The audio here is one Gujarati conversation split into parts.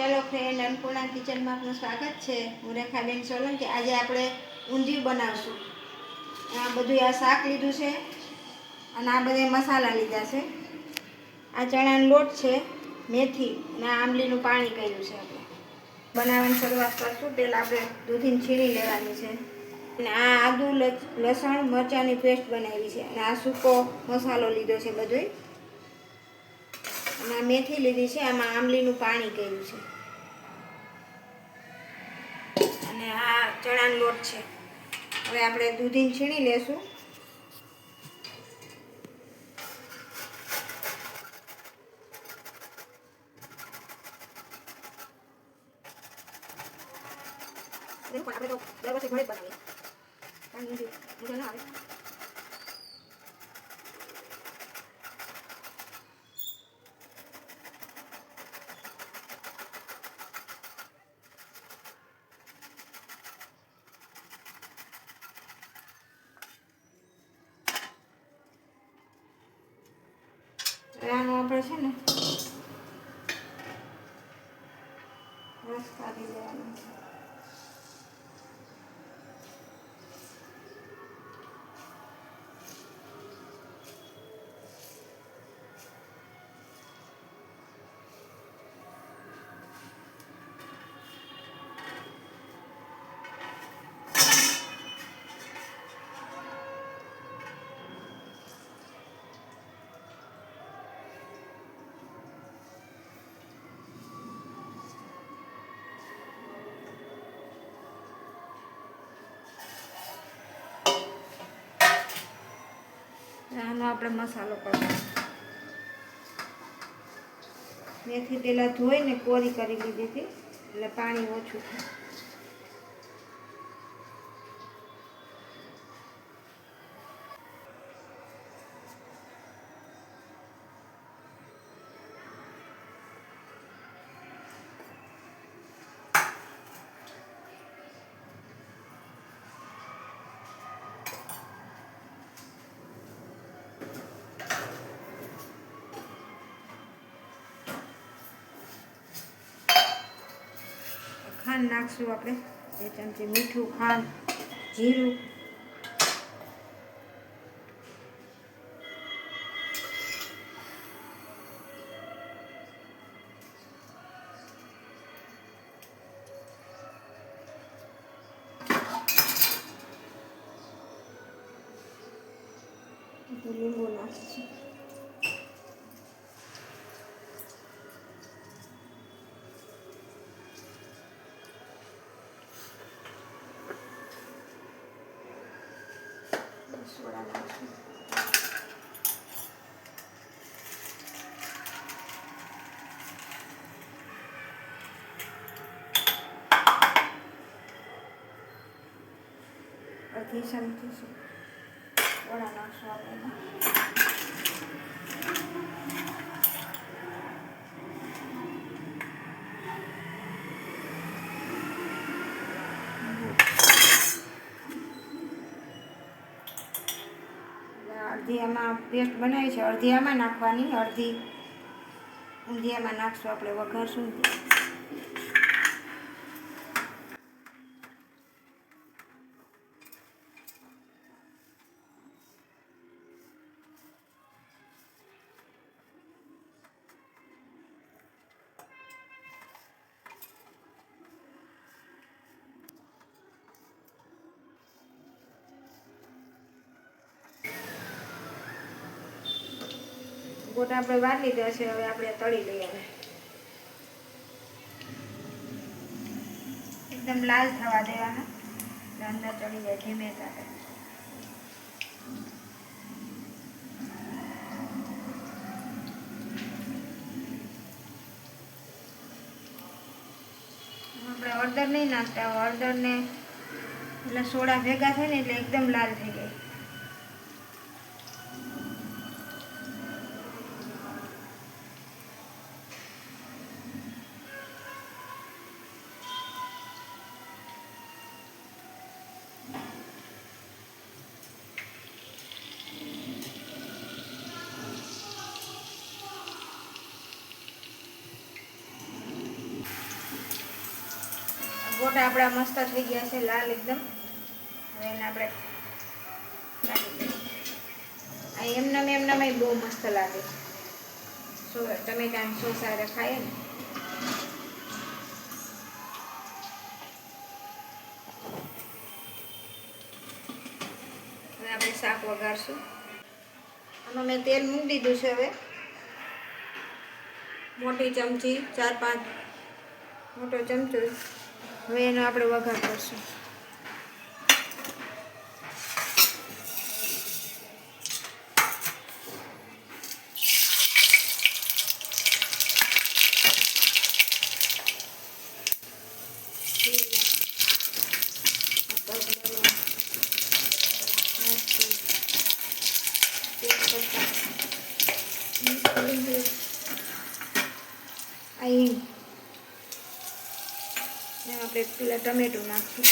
चलो फ्रेंड, अन्नपूर्णा किचन में आपનું સ્વાગત છે। હું રેખાબેન સોલંકી। આજે આપણે ઊંધિયું બનાવશું। આ બધું આ શાક લીધું છે અને આ બધા મસાલા લીધા છે। આ ચણાનો લોટ છે, મેથી અને આંબલીનું પાણી કર્યું છે। આપણે બનાવવાની શરૂઆત કરશું। પહેલાં આપણે દૂધીને છીણી લેવાની છે અને આ આદુ લસણ મરચાંની પેસ્ટ બનાવી છે અને આ સૂકો મસાલો લીધો છે બધોય। અને આ મેથી લીધી છે, આમાં આંબલીનું પાણી કર્યું છે અને આ ચણાનો લોટ છે। હવે આપણે દૂધીને છીણી લેશું। આપણે તો દર વર્ષે ઘરે જ બનાવીએ, કારણ કે મજા ના આવે। આનો આપણે છે ને રસ કાઢી લેવાનો છે। આનો આપણે મસાલો કરવાનો। મેથી પહેલાં ધોઈને કોરી કરી લીધી હતી એટલે પાણી ઓછું થાય। ખાંડ નાખશું આપણે, 2 ચમચી મીઠું, ખાંડ, જીરું, લીંબુ નાખીશું। સોડા નાખશું। અડધી ચમચી સોડા નાખશું આપણે। અડધી આમાં પેસ્ટ બનાવી છે, અડધી આમાં નાખવાની, અડધી ઊંધિયામાં નાખશું આપણે, વઘારશું। ગોટા આપણે વાર લીધા છે, હવે આપણે તળી લઈએ। એકદમ લાલ થવા દેવાના, અંદર ચડી જાય ધીમે તાપે। આપણે હળદર નહીં નાખતા, હળદરને એટલે સોડા ભેગા થાય ને એટલે એકદમ લાલ થઈ જાય। ગોટા આપણા મસ્ત થઈ ગયા છે, લાલ એકદમ. હવે એને આપણે એમનામાં બહુ મસ્ત લાગે. ટમેટાની સોસ સાથે ખાઈએ ને. હવે આપણે શાક વઘારશું. આમાં મેં તેલ મૂકી દીધું છે. હવે મોટી ચમચી 4-5 મોટો ચમચો. હવે એનો આપણે વઘાર કરશું. અહીં આપણે પેલા ટમેટું નાખશું.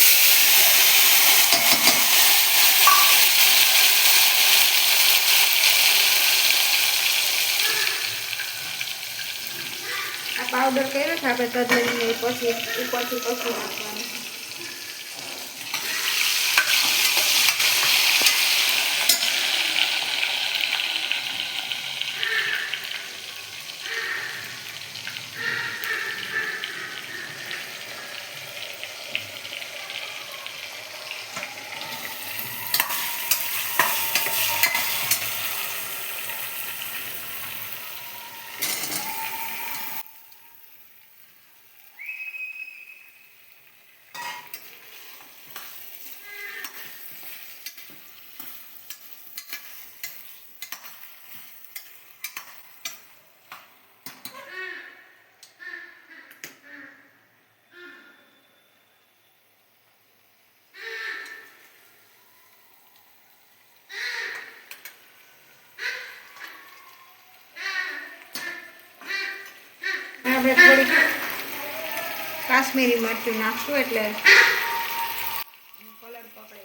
આ પાવડર કર્યો છે આપણે તજને પછી ઉપરથી નાખવાનું. આપણે થોડીક કાશ્મીરી મરચું નાખશું એટલે કલર પકડે.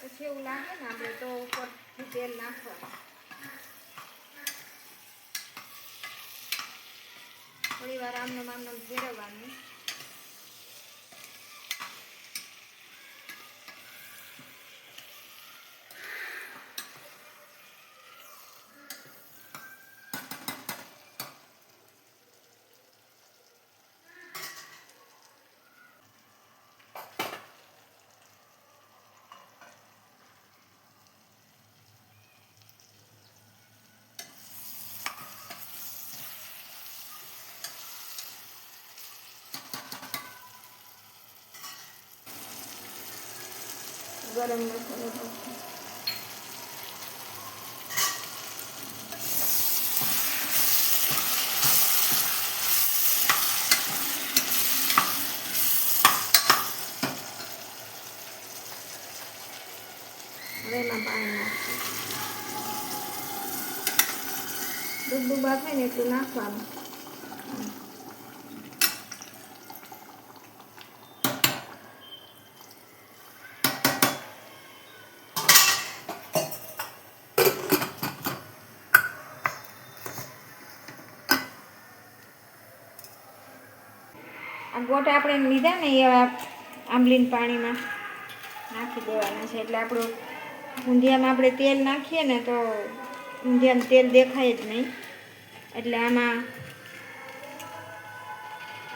પછી એવું લાગે ને આપણે તો ઉપરથી તેલ નાખવાનું. થોડી વાર આમને ફેરવવાનું. ગરમ મસાલો નાખો. હવે એમાં પાણી નાખશું. ડૂબા થાય ને એટલું નાખવાનું. આ ગોટા આપણે લીધા ને એ આંબલીના પાણીમાં નાખી દેવાના છે. એટલે આપણું ઊંધિયામાં આપણે તેલ નાખીએ ને તો ઊંધિયામાં તેલ દેખાય જ નહીં. એટલે આમાં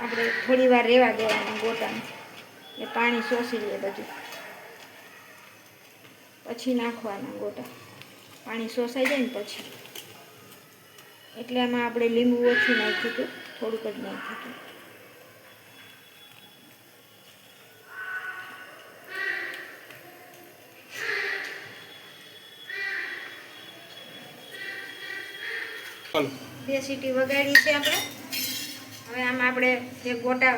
આપણે થોડી વાર રહેવા દેવાના ગોટાને. એ પાણી શોષી લે બધું. પછી નાખવાના ગોટા. પાણી શોષાઈ જાય ને પછી. એટલે આમાં આપણે લીંબુ ઓછું નાખ્યું હતું, થોડુંક જ નાખ્યું હતું. બે સીટી વગાડી છે આપણે. હવે આમાં આપણે જે ગોટા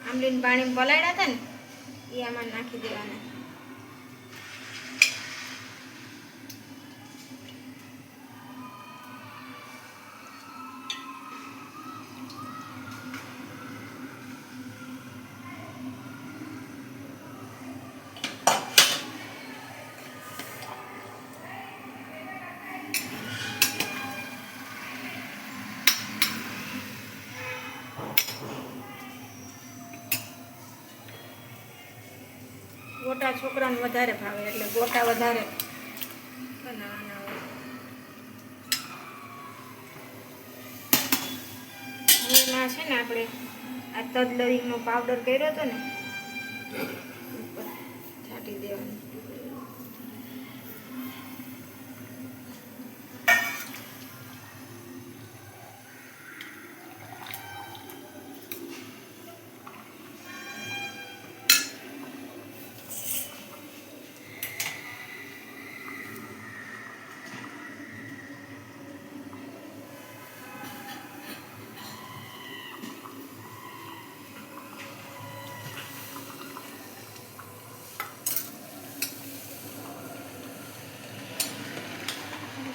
આંબલીના પાણીમાં પલાળ્યા હતા ને એ આમાં નાખી દેવાના. ગોટા છોકરાને વધારે ભાવે એટલે ગોટા વધારે બનાવવાના હોય. હવે એમાં છે ને આપણે આ તજ લવિંગનો પાવડર કર્યો હતો ને ઉપર છાંટી દેવાનું.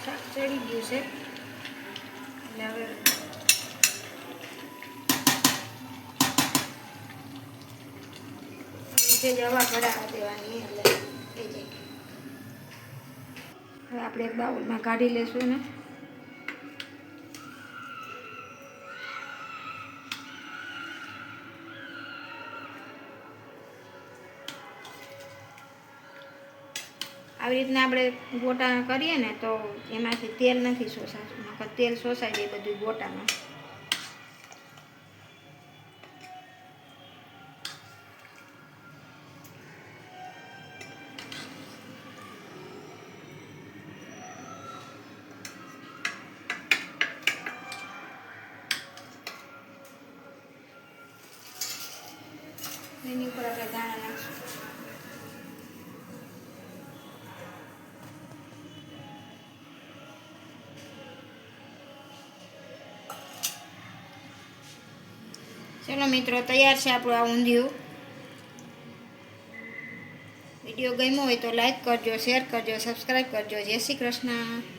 શાક ચડી ગયું છે એટલે હવે નીચે જવા ભરાવા દેવાની એટલે થઈ જાય. હવે આપણે એક બાઉલમાં કાઢી લેશું ને આવી રીતના આપણે ગોટા કરીએ ને તો એમાંથી તેલ નથી શોષાતું, નકર તેલ શોષાઈ જાય બધું ગોટામાં. એની ઉપર આપણે ધાણા નાખશું. ચલો મિત્રો, તૈયાર છે આપણું આ ઊંધિયું. વિડીયો ગમ્યો હોય તો લાઈક કરજો, શેર કરજો, સબસ્ક્રાઈબ કરજો. જય શ્રી કૃષ્ણ.